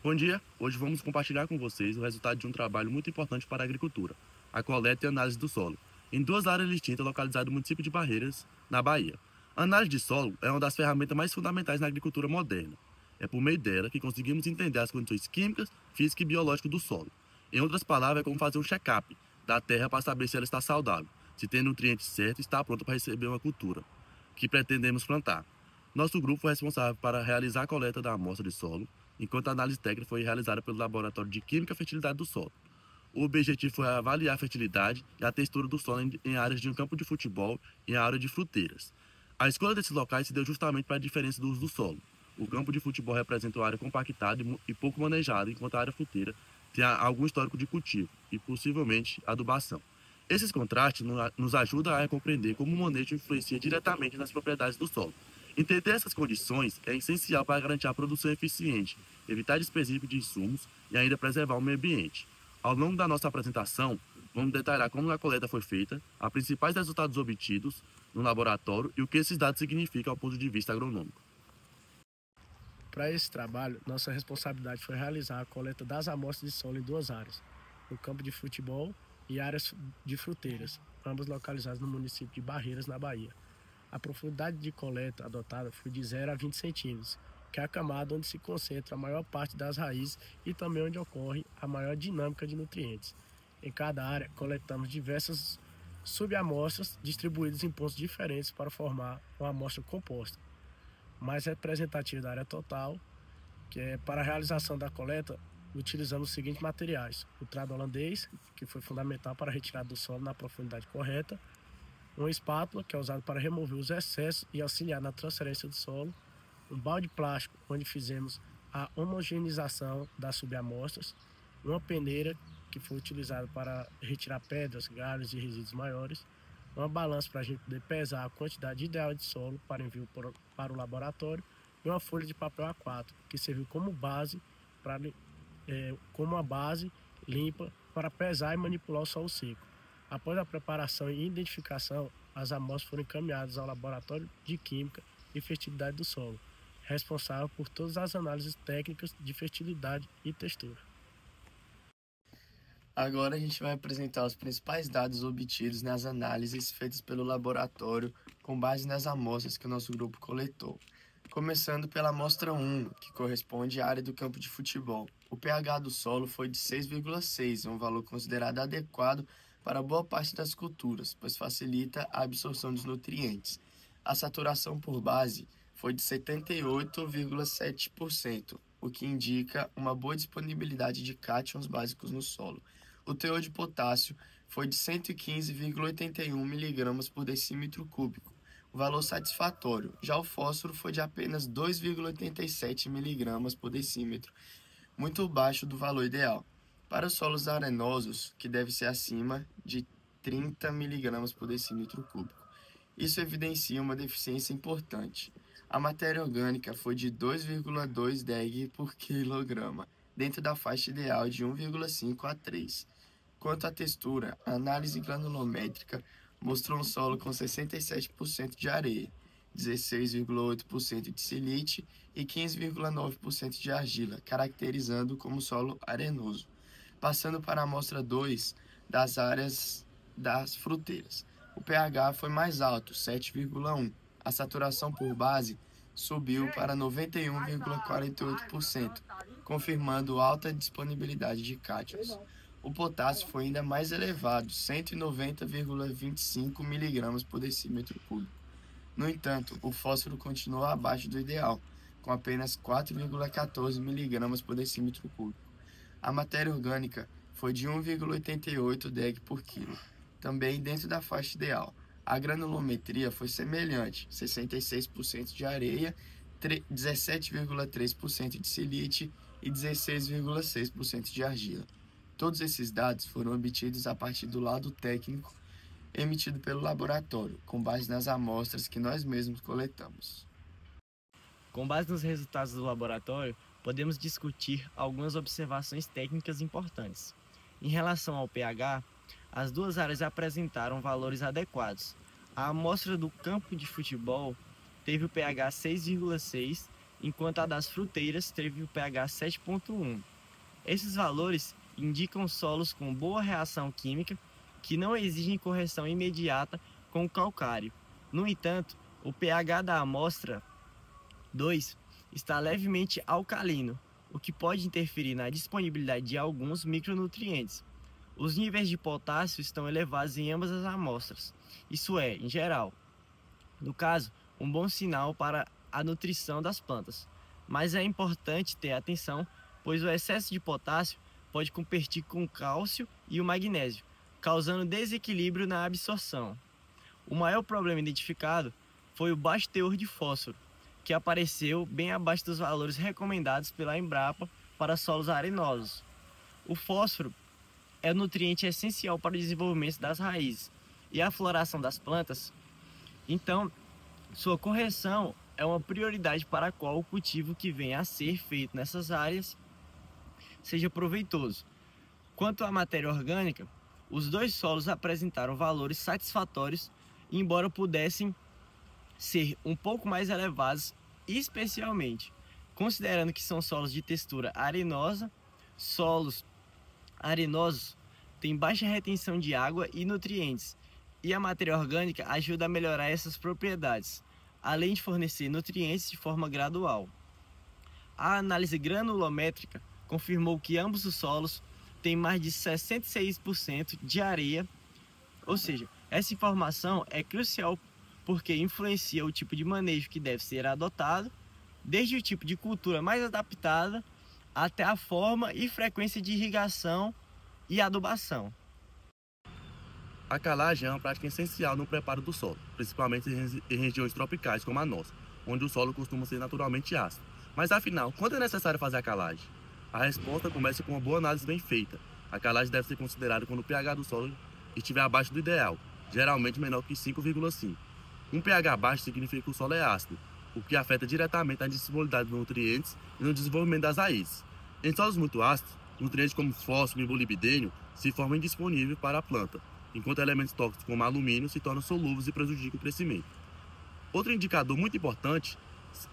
Bom dia, hoje vamos compartilhar com vocês o resultado de um trabalho muito importante para a agricultura, a coleta e análise do solo, em duas áreas distintas localizadas no município de Barreiras, na Bahia. A análise de solo é uma das ferramentas mais fundamentais na agricultura moderna. É por meio dela que conseguimos entender as condições químicas, físicas e biológicas do solo. Em outras palavras, é como fazer um check-up da terra para saber se ela está saudável, se tem nutrientes certos e está pronta para receber uma cultura que pretendemos plantar. Nosso grupo foi responsável para realizar a coleta da amostra de solo, enquanto a análise técnica foi realizada pelo Laboratório de Química e Fertilidade do Solo. O objetivo foi avaliar a fertilidade e a textura do solo em áreas de um campo de futebol e em área de fruteiras. A escolha desses locais se deu justamente para a diferença do uso do solo. O campo de futebol representa uma área compactada e pouco manejada, enquanto a área fruteira tem algum histórico de cultivo e possivelmente adubação. Esses contrastes nos ajudam a compreender como o manejo influencia diretamente nas propriedades do solo. Entender essas condições é essencial para garantir a produção eficiente, evitar desperdício de insumos e ainda preservar o meio ambiente. Ao longo da nossa apresentação, vamos detalhar como a coleta foi feita, os principais resultados obtidos no laboratório e o que esses dados significam ao ponto de vista agronômico. Para esse trabalho, nossa responsabilidade foi realizar a coleta das amostras de solo em duas áreas, no campo de futebol e áreas de fruteiras, ambas localizadas no município de Barreiras, na Bahia. A profundidade de coleta adotada foi de 0 a 20 centímetros, que é a camada onde se concentra a maior parte das raízes e também onde ocorre a maior dinâmica de nutrientes. Em cada área, coletamos diversas subamostras distribuídas em pontos diferentes para formar uma amostra composta, mais representativa da área total, que é para a realização da coleta, utilizamos os seguintes materiais: o trado holandês, que foi fundamental para a retirada do solo na profundidade correta, uma espátula, que é usada para remover os excessos e auxiliar na transferência do solo, um balde plástico, onde fizemos a homogeneização das subamostras, uma peneira, que foi utilizada para retirar pedras, galhos e resíduos maiores, uma balança para a gente poder pesar a quantidade ideal de solo para envio para o laboratório, e uma folha de papel A4, que serviu como base, como uma base limpa para pesar e manipular o solo seco. Após a preparação e identificação, as amostras foram encaminhadas ao Laboratório de Química e Fertilidade do Solo, responsável por todas as análises técnicas de fertilidade e textura. Agora a gente vai apresentar os principais dados obtidos nas análises feitas pelo laboratório com base nas amostras que o nosso grupo coletou. Começando pela amostra 1, que corresponde à área do campo de futebol. O pH do solo foi de 6,6, um valor considerado adequado para boa parte das culturas, pois facilita a absorção dos nutrientes. A saturação por base foi de 78,7%, o que indica uma boa disponibilidade de cátions básicos no solo. O teor de potássio foi de 115,81 mg por decímetro cúbico, um valor satisfatório. Já o fósforo foi de apenas 2,87 mg por decímetro, muito baixo do valor ideal. Para os solos arenosos, que deve ser acima de 30 mg por decímetro cúbico. Isso evidencia uma deficiência importante. A matéria orgânica foi de 2,2 DEG por quilograma, dentro da faixa ideal de 1,5 a 3. Quanto à textura, a análise granulométrica mostrou um solo com 67% de areia, 16,8% de silite e 15,9% de argila, caracterizando como solo arenoso. Passando para a amostra 2 das áreas das fruteiras. O pH foi mais alto, 7,1. A saturação por base subiu para 91,48%, confirmando alta disponibilidade de cátions. O potássio foi ainda mais elevado, 190,25 mg por decímetro cúbico. No entanto, o fósforo continuou abaixo do ideal, com apenas 4,14 mg por decímetro cúbico. A matéria orgânica foi de 1,88 DEG por quilo, também dentro da faixa ideal. A granulometria foi semelhante, 66% de areia, 17,3% de silite e 16,6% de argila. Todos esses dados foram obtidos a partir do laudo técnico emitido pelo laboratório, com base nas amostras que nós mesmos coletamos. Com base nos resultados do laboratório, podemos discutir algumas observações técnicas importantes. Em relação ao pH, as duas áreas apresentaram valores adequados. A amostra do campo de futebol teve o pH 6,6 enquanto a das fruteiras teve o pH 7,1. Esses valores indicam solos com boa reação química que não exigem correção imediata com o calcário. No entanto, o pH da amostra 2 está levemente alcalino, o que pode interferir na disponibilidade de alguns micronutrientes. Os níveis de potássio estão elevados em ambas as amostras, isso é, em geral. No caso, um bom sinal para a nutrição das plantas. Mas é importante ter atenção, pois o excesso de potássio pode competir com o cálcio e o magnésio, causando desequilíbrio na absorção. O maior problema identificado foi o baixo teor de fósforo, que apareceu bem abaixo dos valores recomendados pela Embrapa para solos arenosos. O fósforo é o nutriente essencial para o desenvolvimento das raízes e a floração das plantas, então sua correção é uma prioridade para a qual o cultivo que venha a ser feito nessas áreas seja proveitoso. Quanto à matéria orgânica, os dois solos apresentaram valores satisfatórios, embora pudessem ser um pouco mais elevados, especialmente considerando que são solos de textura arenosa. Solos arenosos têm baixa retenção de água e nutrientes, e a matéria orgânica ajuda a melhorar essas propriedades, além de fornecer nutrientes de forma gradual. A análise granulométrica confirmou que ambos os solos têm mais de 66% de areia, ou seja, essa informação é crucial porque influencia o tipo de manejo que deve ser adotado, desde o tipo de cultura mais adaptada até a forma e frequência de irrigação e adubação. A calagem é uma prática essencial no preparo do solo, principalmente em regiões tropicais como a nossa, onde o solo costuma ser naturalmente ácido. Mas afinal, quando é necessário fazer a calagem? A resposta começa com uma boa análise bem feita. A calagem deve ser considerada quando o pH do solo estiver abaixo do ideal, geralmente menor que 5,5. Um pH baixo significa que o solo é ácido, o que afeta diretamente a disponibilidade de nutrientes e no desenvolvimento das raízes. Em solos muito ácidos, nutrientes como fósforo e molibdênio se formam indisponíveis para a planta, enquanto elementos tóxicos como alumínio se tornam solúveis e prejudicam o crescimento. Outro indicador muito importante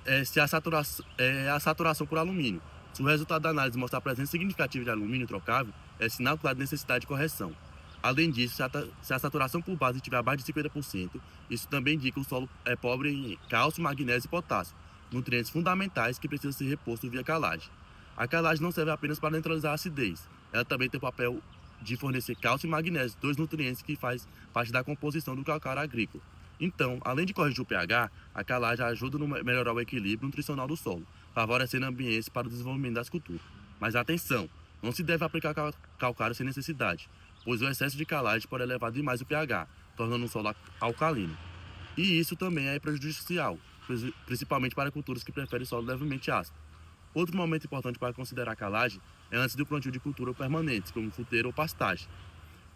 é a saturação por alumínio. Se o resultado da análise mostrar a presença significativa de alumínio trocável, é sinal claro de necessidade de correção. Além disso, se a saturação por base estiver abaixo de 50%, isso também indica que o solo é pobre em cálcio, magnésio e potássio, nutrientes fundamentais que precisam ser repostos via calagem. A calagem não serve apenas para neutralizar a acidez, ela também tem o papel de fornecer cálcio e magnésio, dois nutrientes que fazem parte da composição do calcário agrícola. Então, além de corrigir o pH, a calagem ajuda a melhorar o equilíbrio nutricional do solo, favorecendo ambientes para o desenvolvimento das culturas. Mas atenção, não se deve aplicar calcário sem necessidade, pois o excesso de calagem pode elevar demais o pH, tornando o solo alcalino. E isso também é prejudicial, principalmente para culturas que preferem solo levemente ácido. Outro momento importante para considerar a calagem é antes do plantio de cultura permanentes, como fruteira ou pastagem.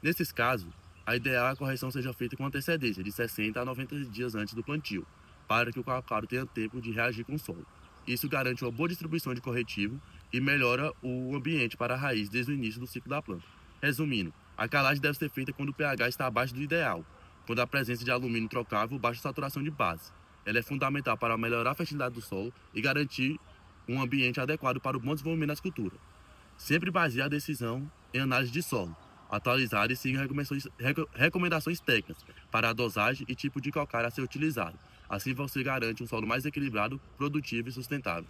Nesses casos, a ideal é que a correção seja feita com antecedência, de 60 a 90 dias antes do plantio, para que o calcário tenha tempo de reagir com o solo. Isso garante uma boa distribuição de corretivo e melhora o ambiente para a raiz desde o início do ciclo da planta. Resumindo, a calagem deve ser feita quando o pH está abaixo do ideal, quando há presença de alumínio trocável ou baixa saturação de base. Ela é fundamental para melhorar a fertilidade do solo e garantir um ambiente adequado para o bom desenvolvimento das culturas. Sempre baseie a decisão em análise de solo, atualizar e seguir recomendações técnicas para a dosagem e tipo de calcário a ser utilizado. Assim você garante um solo mais equilibrado, produtivo e sustentável.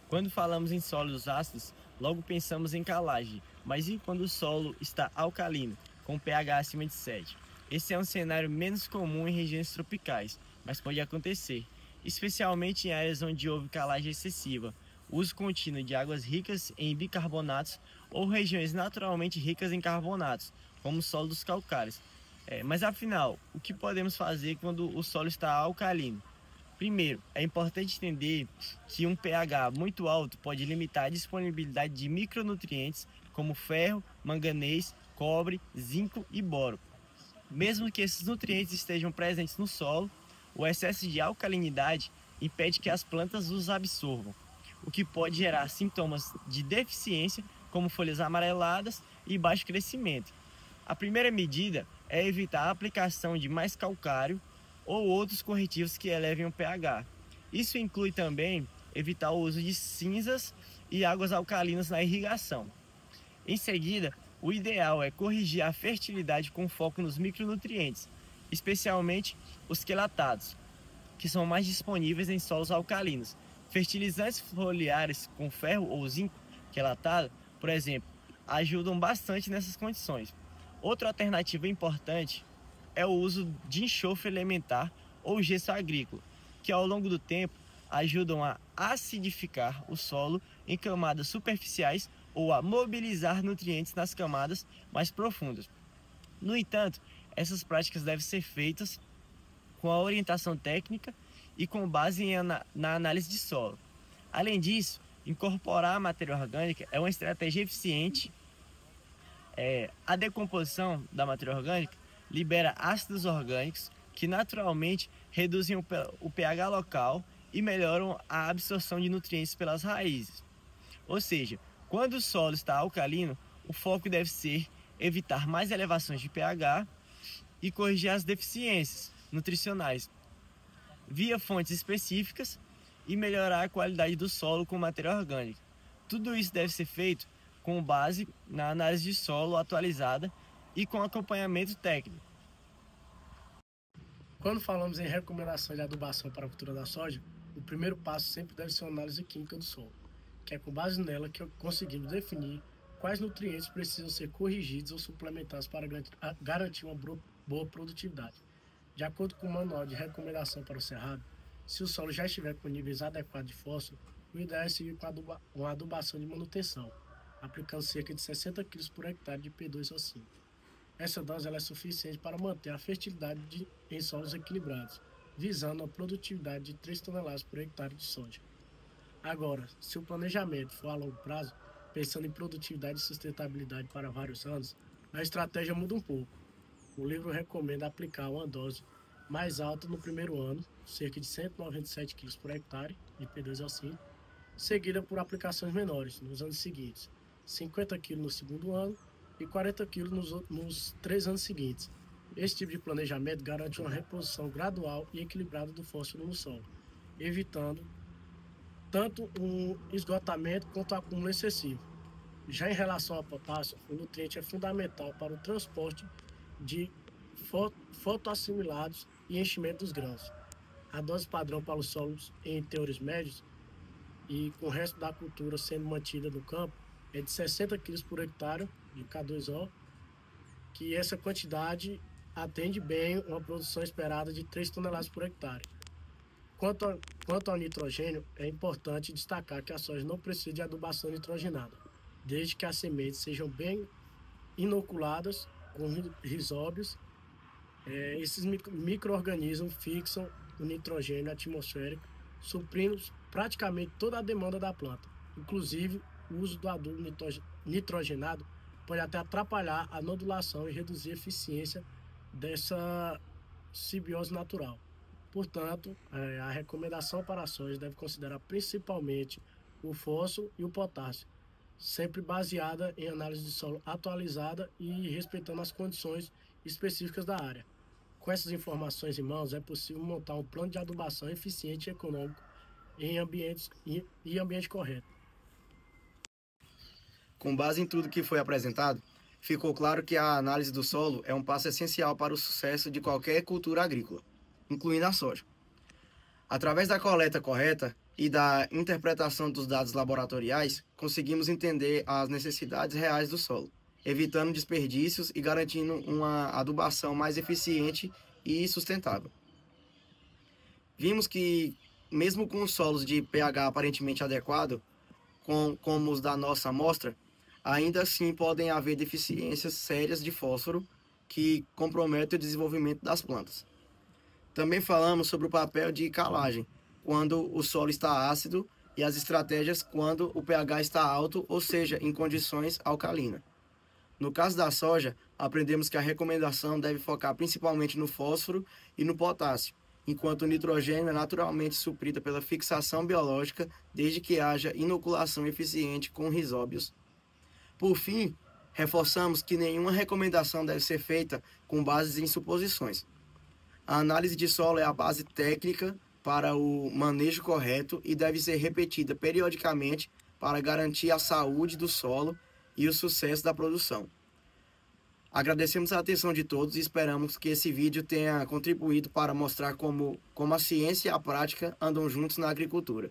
Quando falamos em solos ácidos, logo pensamos em calagem, mas e quando o solo está alcalino, com pH acima de 7? Esse é um cenário menos comum em regiões tropicais, mas pode acontecer, especialmente em áreas onde houve calagem excessiva, uso contínuo de águas ricas em bicarbonatos ou regiões naturalmente ricas em carbonatos, como o solo dos calcários. Mas afinal, o que podemos fazer quando o solo está alcalino? Primeiro, é importante entender que um pH muito alto pode limitar a disponibilidade de micronutrientes como ferro, manganês, cobre, zinco e boro. Mesmo que esses nutrientes estejam presentes no solo, o excesso de alcalinidade impede que as plantas os absorvam, o que pode gerar sintomas de deficiência, como folhas amareladas e baixo crescimento. A primeira medida é evitar a aplicação de mais calcário ou outros corretivos que elevem o pH. Isso inclui também evitar o uso de cinzas e águas alcalinas na irrigação. Em seguida, o ideal é corrigir a fertilidade com foco nos micronutrientes, especialmente os quelatados, que são mais disponíveis em solos alcalinos. Fertilizantes foliares com ferro ou zinco quelatado, por exemplo, ajudam bastante nessas condições. Outra alternativa importante é o uso de enxofre elementar ou gesso agrícola, que ao longo do tempo ajudam a acidificar o solo em camadas superficiais ou a mobilizar nutrientes nas camadas mais profundas. No entanto, essas práticas devem ser feitas com a orientação técnica e com base na análise de solo. Além disso, incorporar a matéria orgânica é uma estratégia eficiente. A decomposição da matéria orgânica libera ácidos orgânicos que naturalmente reduzem o pH local e melhoram a absorção de nutrientes pelas raízes. Ou seja, quando o solo está alcalino, o foco deve ser evitar mais elevações de pH e corrigir as deficiências nutricionais via fontes específicas e melhorar a qualidade do solo com matéria orgânica. Tudo isso deve ser feito com base na análise de solo atualizada e com acompanhamento técnico. Quando falamos em recomendação de adubação para a cultura da soja, o primeiro passo sempre deve ser uma análise química do solo, que é com base nela que conseguimos definir quais nutrientes precisam ser corrigidos ou suplementados para garantir uma boa produtividade. De acordo com o manual de recomendação para o cerrado, se o solo já estiver com níveis adequados de fósforo, o ideal é seguir com uma adubação de manutenção, aplicando cerca de 60 kg por hectare de P2O5. Essa dose é suficiente para manter a fertilidade em solos equilibrados, visando a produtividade de 3 toneladas por hectare de soja. Agora, se o planejamento for a longo prazo, pensando em produtividade e sustentabilidade para vários anos, a estratégia muda um pouco. O livro recomenda aplicar uma dose mais alta no primeiro ano, cerca de 197 kg por hectare de P2O5, seguida por aplicações menores nos anos seguintes, 50 kg no segundo ano e 40 kg nos 3 anos seguintes. Esse tipo de planejamento garante uma reposição gradual e equilibrada do fósforo no solo, evitando tanto um esgotamento quanto o acúmulo excessivo. Já em relação ao potássio, o nutriente é fundamental para o transporte de fotoassimilados e enchimento dos grãos. A dose padrão para os solos em teores médios e com o resto da cultura sendo mantida no campo é de 60 kg por hectare de K2O, que essa quantidade atende bem uma produção esperada de 3 toneladas por hectare. Quanto ao nitrogênio, é importante destacar que a soja não precisa de adubação nitrogenada, desde que as sementes sejam bem inoculadas com risóbios. Esses micro-organismos fixam o nitrogênio atmosférico, suprindo praticamente toda a demanda da planta. Inclusive, o uso do adubo nitrogenado pode até atrapalhar a nodulação e reduzir a eficiência dessa simbiose natural. Portanto, a recomendação para a soja deve considerar principalmente o fósforo e o potássio, sempre baseada em análise de solo atualizada e respeitando as condições específicas da área. Com essas informações em mãos, é possível montar um plano de adubação eficiente e econômico em ambiente correto. Com base em tudo que foi apresentado, ficou claro que a análise do solo é um passo essencial para o sucesso de qualquer cultura agrícola, incluindo a soja. Através da coleta correta e da interpretação dos dados laboratoriais, conseguimos entender as necessidades reais do solo, evitando desperdícios e garantindo uma adubação mais eficiente e sustentável. Vimos que, mesmo com solos de pH aparentemente adequado, como os da nossa amostra, ainda assim podem haver deficiências sérias de fósforo que comprometem o desenvolvimento das plantas. Também falamos sobre o papel de calagem, quando o solo está ácido, e as estratégias quando o pH está alto, ou seja, em condições alcalinas. No caso da soja, aprendemos que a recomendação deve focar principalmente no fósforo e no potássio, enquanto o nitrogênio é naturalmente suprido pela fixação biológica, desde que haja inoculação eficiente com risóbios. Por fim, reforçamos que nenhuma recomendação deve ser feita com bases em suposições. A análise de solo é a base técnica para o manejo correto e deve ser repetida periodicamente para garantir a saúde do solo e o sucesso da produção. Agradecemos a atenção de todos e esperamos que esse vídeo tenha contribuído para mostrar como a ciência e a prática andam juntos na agricultura.